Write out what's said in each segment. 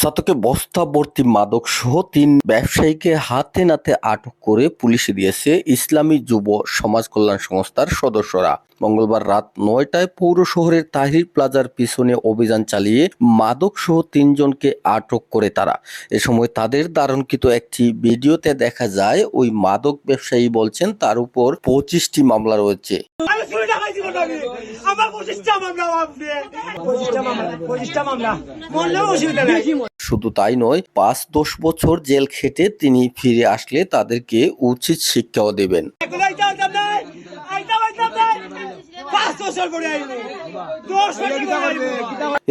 সাতকে বস্তা ভর্তি মাদক সহ ৩ ব্যবসায়ীকে হাতে নাতে আটক করে পুলিশে দিয়েছে ইসলামী যুব সমাজ কল্যাণ সংস্থার সদস্যরা। মঙ্গলবার রাত ৯টায় পৌর শহরের তাহির প্লাজার পিছনে অভিযান চালিয়ে মাদক সহ ৩ জনকে আটক করে তারা। এ সময় তাদের ধারণকৃত একটি ভিডিওতে দেখা যায় ওই মাদক ব্যবসায়ী বলছেন তার উপর ২৫টি মামলা রয়েছে। শুধু তাই নয়, ৫-১০ বছর জেল খেটে তিনি ফিরে আসলে তাদেরকে উচিত শিক্ষাও দেবেন।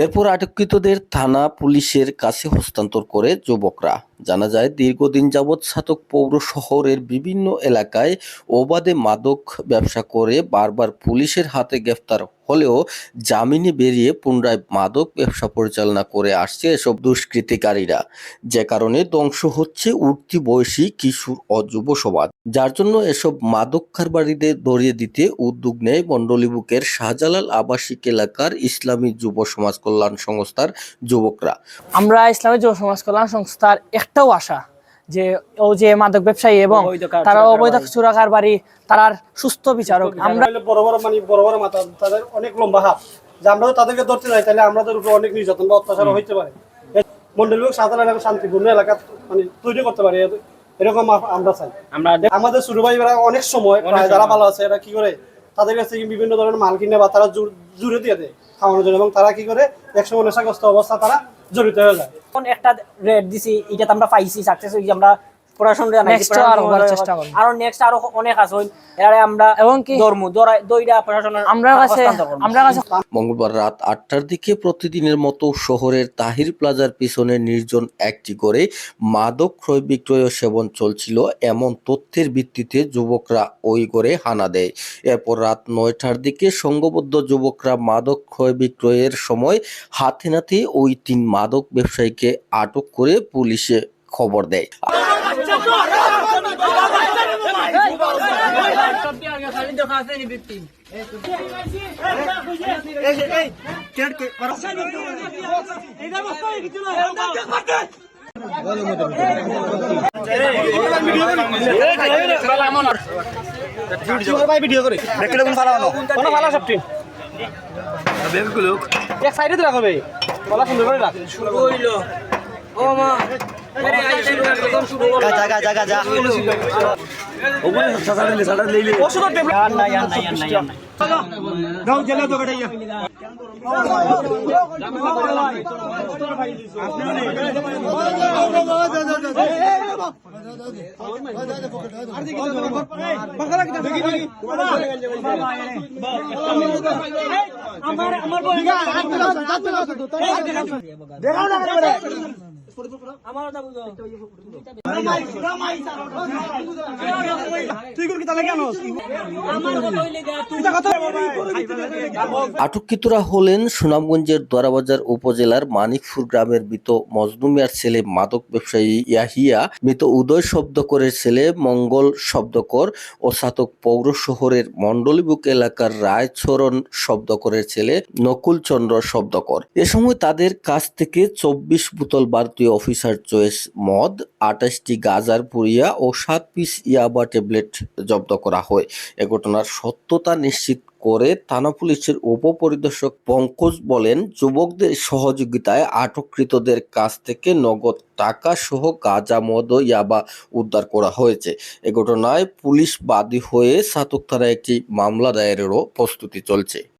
এরপর আটককৃতদের থানা পুলিশের কাছে হস্তান্তর করে যুবকরা। জানা যায়, দীর্ঘদিন যাবৎ ছাতক পৌর শহরের বিভিন্ন এলাকায় অবাধে মাদক ব্যবসা করে বারবার পুলিশের হাতে গ্রেফতার হলেও জামিনে বেরিয়ে পুনরায় মাদক ব্যবসা পরিচালনা করে আসছে এসব দুষ্কৃতিকারীরা, যে কারণে ধ্বংস হচ্ছে উঠতি বয়সী কিশোর ও যুব সমাজ। যার জন্য এসব মাদক কারবারিদের ধরিয়ে দিতে উদ্যোগ নেয় মণ্ডলীবুকের শাহজালাল আবাসিক এলাকার ইসলামী যুব সমাজ কল্যাণ সংস্থার যুবকরা। আমরা ইসলামী যুব সমাজ কল্যাণ সংস্থার একটাও আশা যে ও যে মাদক ব্যবসায়ী এবং তারা অবৈধ চোরা কারবারি তার সুস্থ বিচারক। আমরা বড় বড় মাথা, তাদের অনেক লম্বা হাত, যে আমরা তাদেরকে ধরতে যাই তাহলে আমাদের উপর অনেক নির্যাতন বা অত্যাচার হইতে পারে। মণ্ডলীবুক শাহজালাল এলাকা শান্তিপূর্ণ এলাকা তৈরি করতে পারে, এরকম আমরা চাই। আমাদের ছোট ভাইরা অনেক সময় যারা ভালো আছে এরা কি করে তাদের কাছ থেকে বিভিন্ন ধরনের মাল কিনে বা তারা জুড়ে দিয়ে দেয় খাওয়ানোর জন্য, এবং তারা কি করে একসময় নেশাগ্রস্ত অবস্থা তারা জড়িত হয়ে যায়। একটা রেট দিছি, এটা আমরা পাইছি সাকসেস হই, আমরা পড়াশোনা আরো নেক্সট আরো অনেক আছে এরা আমরা এবং কি দইরা পড়াশোনা আমরা কাছে। মঙ্গলবার রাত ৮টার দিকে প্রতিদিনের মতো শহরের তাহির প্লাজার পিছনে নির্জন একটি করে মাদক ক্রয় বিক্রয় ও সেবন চলছিল এমন তথ্যের ভিত্তিতে যুবকরা ওই করে হানা দেয়। এরপর রাত ৯টার দিকে সংঘবদ্ধ যুবকরা মাদক ক্রয় বিক্রয়ের সময় হাতে নাতে ওই ৩ মাদক ব্যবসায়ীকে আটক করে পুলিশে খবর দেয়। আটককৃতরা হলেন সুনামগঞ্জের দোরাবাজার উপজেলার মানিকপুর গ্রামের মৃত মজনু মিয়ার ছেলে মাদক ব্যবসায়ী ইয়াহিয়া, মৃত উদয় শব্দকরের ছেলে মঙ্গল শব্দকর ও ছাতক পৌর শহরের মণ্ডলীবুক এলাকার রায়চরণ শব্দকরের ছেলে নকুল চন্দ্র শব্দকর। এ সময় তাদের কাছ থেকে ২৪ বোতল ভারতীয় অফিসার চয়েস মদ, ২৮টি গাঁজার পুড়িয়া ও ৭ পিস ইয়াবা ট্যাবলেট জব্দ করা হয়। এ ঘটনার সত্যতা নিশ্চিত করে থানা পুলিশের উপপরিদর্শক পঙ্কজ বলেন, যুবকদের সহযোগিতায় আটককৃতদের কাছ থেকে নগদ টাকা সহ গাঁজা, মদ ও ইয়াবা উদ্ধার করা হয়েছে। এ ঘটনায় পুলিশ বাদী হয়ে ছাতক থানায় একটি মামলা দায়েরেরও প্রস্তুতি চলছে।